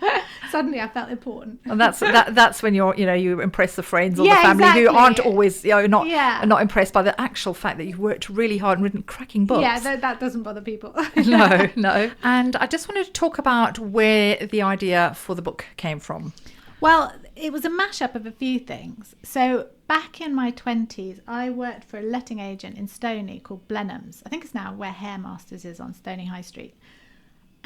Suddenly I felt important. And that's when you impress the friends or the family who aren't always, not impressed by the actual fact that you've worked really hard and written cracking books. Yeah, that doesn't bother people. No. And I just wanted to talk about where the idea for the book came from. Well, it was a mashup of a few things. So back in my 20s, I worked for a letting agent in Stony called Blenheim's. I think it's now where Hairmasters is on Stony High Street.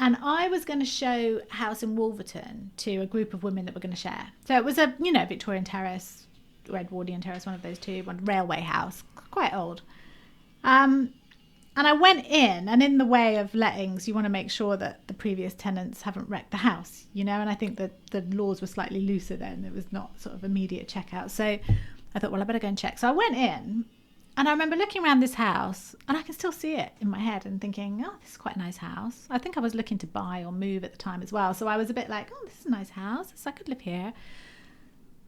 And I was going to show House in Wolverton to a group of women that were going to share. So it was a, Victorian Terrace, or Edwardian Terrace, one of those two, one railway house, quite old. And I went in, and in the way of lettings, you want to make sure that the previous tenants haven't wrecked the house, and I think that the laws were slightly looser then. It was not sort of immediate checkout. So I thought, well, I better go and check. So I went in, and I remember looking around this house, and I can still see it in my head and thinking, oh, this is quite a nice house. I think I was looking to buy or move at the time as well. So I was a bit like, oh, this is a nice house. So I could live here.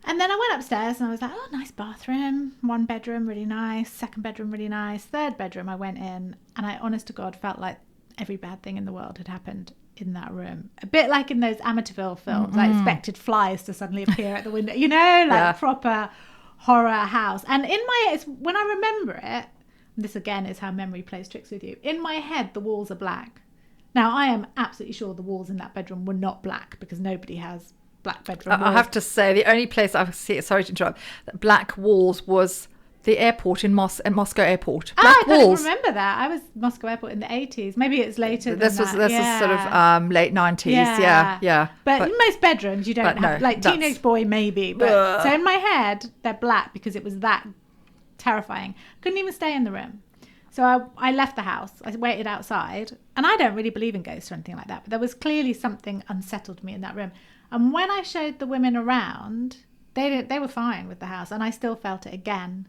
And then I went upstairs and I was like, oh, nice bathroom, 1 bedroom, really nice, 2nd bedroom, really nice, 3rd bedroom. I went in and I, honest to God, felt like every bad thing in the world had happened in that room. A bit like in those Amityville films. I expected flies to suddenly appear at the window, proper horror house. And in my head, when I remember it, this again is how memory plays tricks with you. In my head, the walls are black. Now, I am absolutely sure the walls in that bedroom were not black because nobody has black bedroom walls. I have to say, the only place I've seen, sorry to interrupt, black walls was the airport in Moscow airport. Black walls. I don't remember that. I was Moscow airport in the 80s. Maybe it's later than this was sort of late 90s. Yeah. But in most bedrooms, you don't have, like, teenage boy maybe. But so in my head, they're black because it was that terrifying. Couldn't even stay in the room. So I left the house. I waited outside. And I don't really believe in ghosts or anything like that. But there was clearly something unsettled me in that room. And when I showed the women around, they were fine with the house. And I still felt it again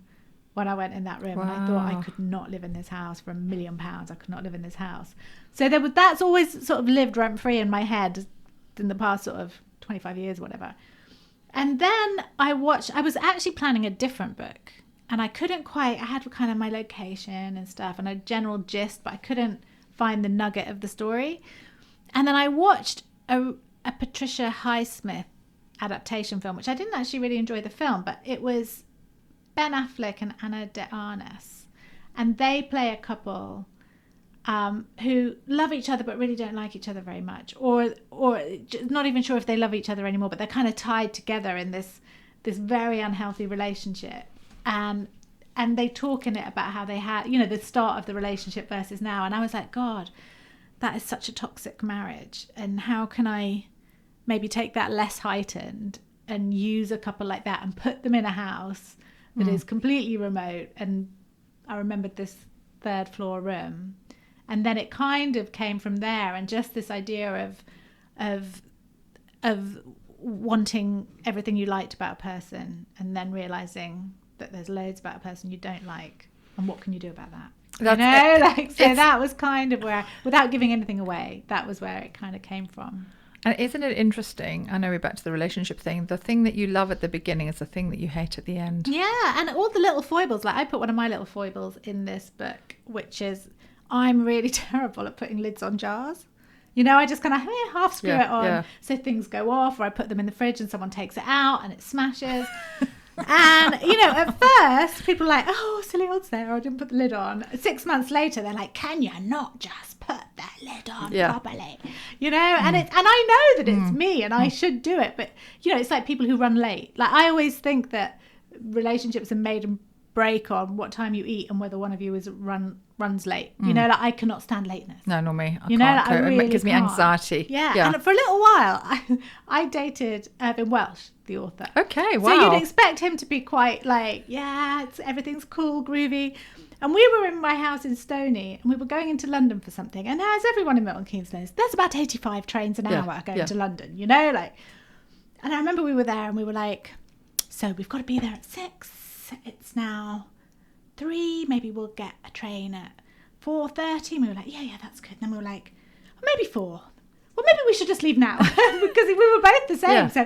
when I went in that room. Wow. And I thought I could not live in this house for £1 million. I could not live in this house. So that's always sort of lived rent free in my head in the past sort of 25 years, whatever. And then I was actually planning a different book. And I had kind of my location and stuff and a general gist, but I couldn't find the nugget of the story. And then I watched a Patricia Highsmith adaptation film, which I didn't actually really enjoy the film, but it was Ben Affleck and Ana de Armas. And they play a couple who love each other but really don't like each other very much. Or not even sure if they love each other anymore, but they're kind of tied together in this very unhealthy relationship. And they talk in it about how they had, the start of the relationship versus now. And I was like, God, that is such a toxic marriage. And how can I maybe take that less heightened and use a couple like that and put them in a house that is completely remote? And I remembered this 3rd floor room. And then it kind of came from there. And just this idea of wanting everything you liked about a person and then realizing that there's loads about a person you don't like, and what can you do about that? That was kind of where, without giving anything away, that was where it kind of came from. And isn't it interesting? I know we're back to the relationship thing. The thing that you love at the beginning is the thing that you hate at the end. Yeah, and all the little foibles. Like I put one of my little foibles in this book, which is I'm really terrible at putting lids on jars. I just kind of half screw it on, so things go off, or I put them in the fridge and someone takes it out and it smashes. And, at first, people are like, oh, silly old Sarah, I didn't put the lid on. 6 months later, they're like, can you not just put that lid on properly? And I know that it's me and I should do it. But, it's like people who run late. Like, I always think that relationships are made and break on what time you eat and whether one of you runs late. I cannot stand lateness. No, not me. I can't. I really it gives me anxiety. Yeah. And for a little while, I dated Irvin Welsh, the author. Okay, wow. So you'd expect him to be quite like, everything's cool, groovy. And we were in my house in Stony and we were going into London for something. And as everyone in Milton Keynes knows, there's about 85 trains an hour going to London, And I remember we were there and we were like, so we've got to be there at 6. It's now 3. Maybe we'll get a train at 4:30. And we were like, yeah, that's good. And then we were like, maybe 4. Well, maybe we should just leave now because we were both the same. Yeah. So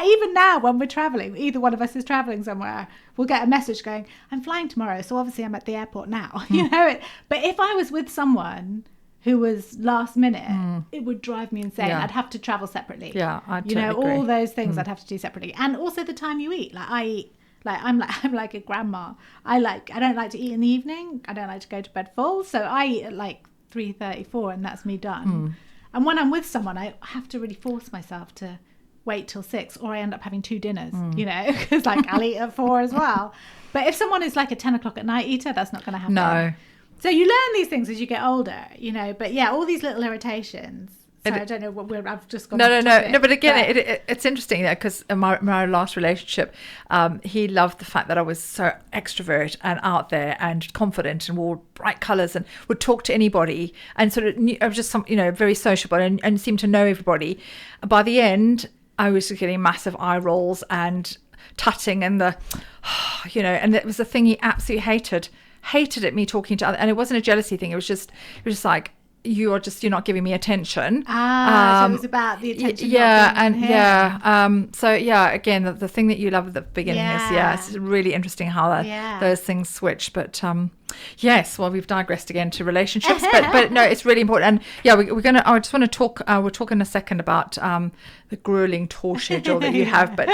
even now when we're traveling, either one of us is traveling somewhere, we'll get a message going, I'm flying tomorrow. So obviously I'm at the airport now, But if I was with someone who was last minute, it would drive me insane. Yeah. I'd have to travel separately. Yeah, I totally agree. All those things I'd have to do separately. And also the time you eat. Like I eat. I'm like a grandma. I don't like to eat in the evening. I don't like to go to bed full. So I eat at like 3:34 and that's me done. And when I'm with someone, I have to really force myself to wait till 6 or I end up having 2 dinners, because I'll eat at 4 as well. But if someone is like a 10 o'clock at night eater, that's not going to happen. No. So you learn these things as you get older, but all these little irritations. So I don't know what I've just got. No. But again, it's interesting because my last relationship, he loved the fact that I was so extrovert and out there and confident and wore bright colours and would talk to anybody and sort of I was just very sociable and seemed to know everybody. By the end, I was just getting massive eye rolls and tutting and and it was the thing he absolutely hated at me talking to other. And it wasn't a jealousy thing. It was just like, you're not giving me attention. So it was about the attention. So again, the thing that you love at the beginning is it's really interesting how those things switch. But yes, well, we've digressed again to relationships, but no, it's really important. And we're gonna. I just want to talk. We'll talk in a second about the grueling tour schedule that you have. But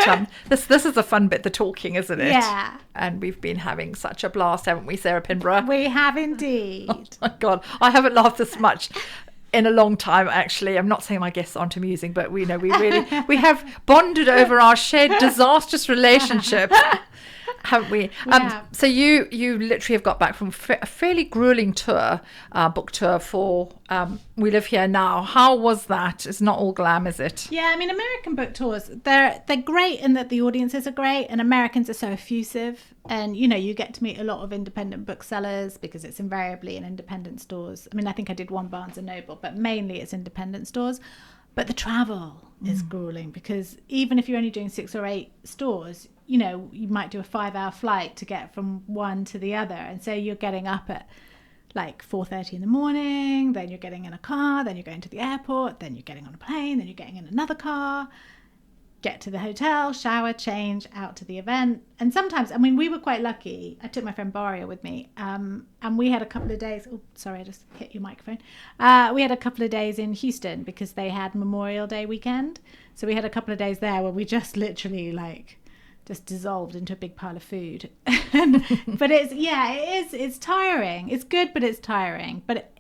this is a fun bit, the talking, isn't it? Yeah. And we've been having such a blast, haven't we, Sarah Pinborough? We have indeed. Oh my God, I haven't laughed this much in a long time, actually. I'm not saying my guests aren't amusing, but we have bonded over our shared disastrous relationship, haven't we? So you literally have got back from a fairly grueling tour, book tour for We Live Here Now. How was that? It's not all glam, is it? Yeah, I mean, American book tours, they're great in that the audiences are great, and Americans are so effusive, and you get to meet a lot of independent booksellers because it's invariably in independent stores. I mean, I think I did one Barnes and Noble, but mainly it's independent stores. But the travel is grueling, because even if you're only doing 6 or 8 stores, you might do a 5-hour flight to get from one to the other, and so you're getting up at like 4:30 in the morning, then you're getting in a car, then you're going to the airport, then you're getting on a plane, then you're getting in another car, get to the hotel, shower, change, out to the event. And sometimes, I mean, we were quite lucky. I took my friend Baria with me, and we had a couple of days. Oh, sorry, I just hit your microphone. We had a couple of days in Houston because they had Memorial Day weekend. So we had a couple of days there where we just literally just dissolved into a big pile of food. But it's tiring. It's good, but it's tiring. But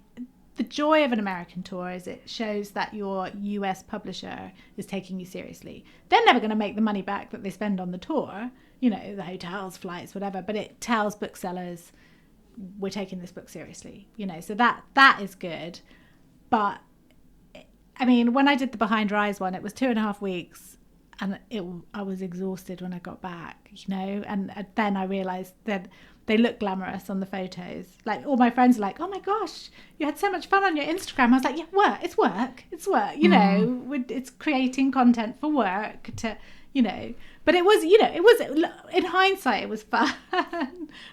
the joy of an American tour is it shows that your US publisher is taking you seriously. They're never going to make the money back that they spend on the tour, the hotels, flights, whatever, but it tells booksellers, we're taking this book seriously, so that is good. But I mean, when I did the Behind Her Eyes one, it was 2.5 weeks, and I was exhausted when I got back, and then I realized that they look glamorous on the photos. Like, all my friends are like, oh my gosh, you had so much fun on your Instagram. I was like, yeah, it's work. It's creating content for work but it was, in hindsight, it was fun.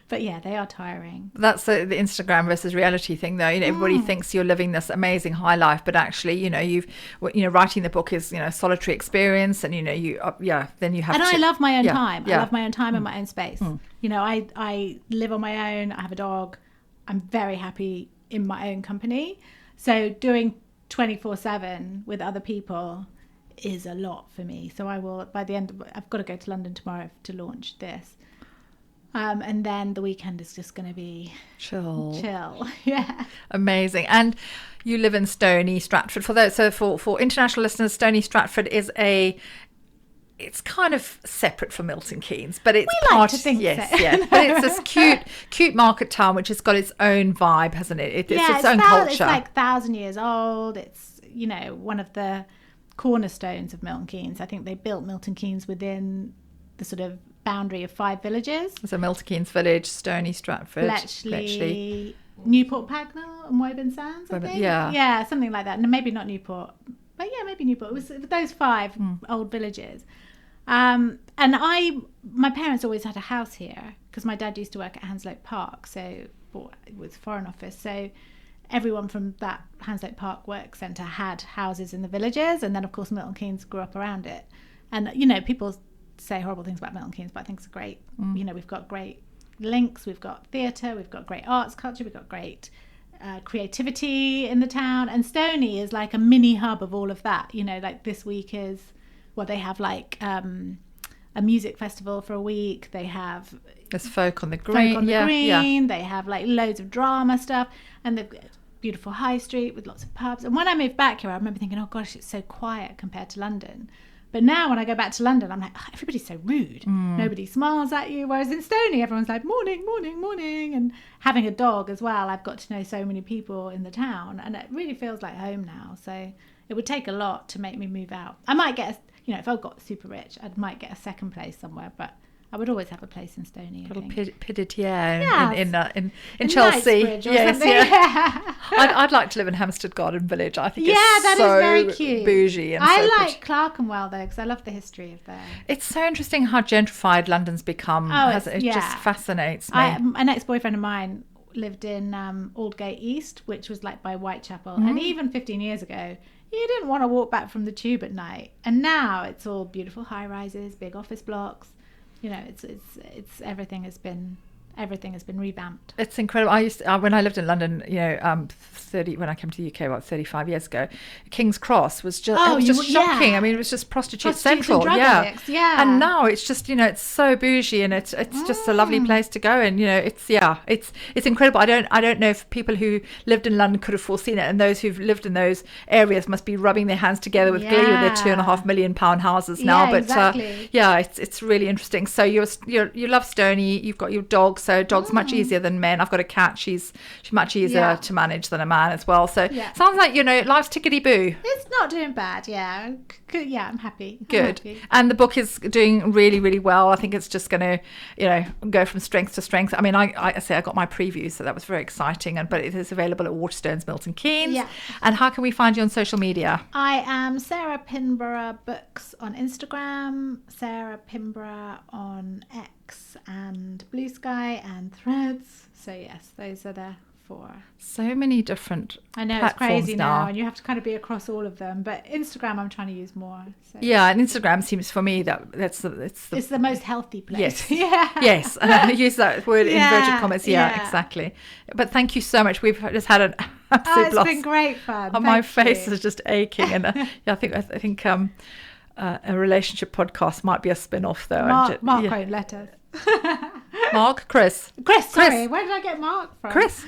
But yeah, they are tiring. That's the Instagram versus reality thing, though. Everybody thinks you're living this amazing high life, but actually, you've, writing the book is, a solitary experience, and then you have. And I love my own time. I love my own time and my own space. I live on my own. I have a dog. I'm very happy in my own company. So doing 24/7 with other people is a lot for me. So I will, by the end, I've got to go to London tomorrow to launch this, and then the weekend is just going to be chill. Yeah, amazing. And you live in Stony Stratford. For international listeners, Stony Stratford is it's kind of separate from Milton Keynes, but it's we like to think so. Yes. But it's this cute market town which has got its own vibe, hasn't it? It's its own culture. It's like 1,000 years old. It's one of the cornerstones of Milton Keynes. I think they built Milton Keynes within the sort of boundary of 5 villages. So Milton Keynes Village, Stony Stratford, Bletchley, Newport Pagnell and Woburn Sands, I think. Yeah, something like that. No, maybe not Newport, but yeah, maybe Newport. It was those 5 old villages. And my parents always had a house here because my dad used to work at Hanslope Park, so it was Foreign Office. So everyone from that Hanslope Park work centre had houses in the villages, and then of course Milton Keynes grew up around it. And people say horrible things about Milton Keynes, but I think it's great. We've got great links, we've got theatre, we've got great arts culture, we've got great creativity in the town, and Stony is like a mini hub of all of that. Like this week is, they have like a music festival for a week. They have there's folk on the green. They have like loads of drama stuff, and they've got beautiful high street with lots of pubs. And when I moved back here, I remember thinking, oh gosh, it's so quiet compared to London. But now when I go back to London, I'm like, oh, everybody's so rude. Nobody smiles at you. Whereas in Stony, everyone's like, morning, morning, morning. And having a dog as well, I've got to know so many people in the town, and it really feels like home now. So it would take a lot to make me move out. I might get if I got super rich, I might get a second place somewhere, but I would always have a place in Stony. A little Piditier in Chelsea. Yes. I'd like to live in Hampstead Garden Village. I think it's so very cute. Bougie. And I like Clerkenwell though, because I love the history of there. It's so interesting how gentrified London's become. It just fascinates me. An ex-boyfriend of mine, lived in Aldgate East, which was like by Whitechapel. And even 15 years ago, you didn't want to walk back from the tube at night. And now it's all beautiful high rises, big office blocks. You know, it's everything has been revamped. It's incredible. I used to, when I lived in London, you know, when I came to the UK about 35 years ago, King's Cross was just shocking. I mean, it was just prostitute central. And drug addicts, And now it's just, you know, it's so bougie, and it's just a lovely place to go. And, you know, it's incredible. I don't know if people who lived in London could have foreseen it, and those who've lived in those areas must be rubbing their hands together with glee with their £2.5 million houses now. But exactly. It's really interesting. So you love Stony. You've got your dog. So dog's much easier than men. I've got a cat. She's much easier to manage than a man as well. So sounds like, you know, life's tickety-boo. It's not doing bad. Yeah. I'm happy. Good. And the book is doing really, really well. I think it's just going to, you know, go from strength to strength. I mean, I say I got my preview, so that was very exciting. But it is available at Waterstones, Milton Keynes. Yeah. And how can we find you on social media? I am Sarah Pinborough Books on Instagram, Sarah Pinborough on X and Blue Sky and Threads. So yes, those are the 4. So many different I know, it's crazy now, and you have to kind of be across all of them. But Instagram, I'm trying to use more. So. Yeah, and Instagram seems for me it's the most healthy place. Yes, yes. Use that word in inverted commas. Yeah, exactly. But thank you so much. We've just had an absolute blast. It's been great fun. And my face is just aching, and I think a relationship podcast might be a spin-off though. Mark won't let us. Chris, sorry, where did I get Mark from? Chris.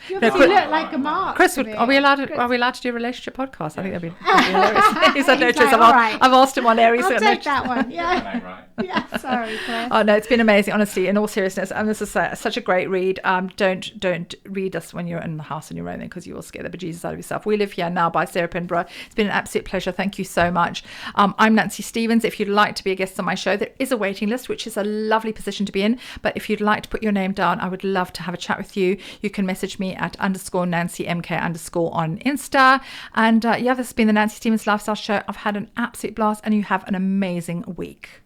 You look like a Mark. Chris, are we allowed to do a relationship podcast? I think that'd be hilarious. He said no to us. I've asked him one area. I'll take that one. Yeah. Yeah. Sorry, Chris. Oh no, it's been amazing. Honestly, in all seriousness, and this is such a great read. Don't read us when you're in the house on your own, because you will scare the bejesus out of yourself. We Live Here Now by Sarah Pinborough. It's been an absolute pleasure. Thank you so much. I'm Nancy Stevens. If you'd like to be a guest on my show, there is a waiting list, which is a lovely position to be in. But if you'd like to put your name down, I would love to have a chat with you. You can message me at _NancyMK_ on Insta. And this has been the Nancy Stevens Lifestyle Show. I've had an absolute blast, and you have an amazing week.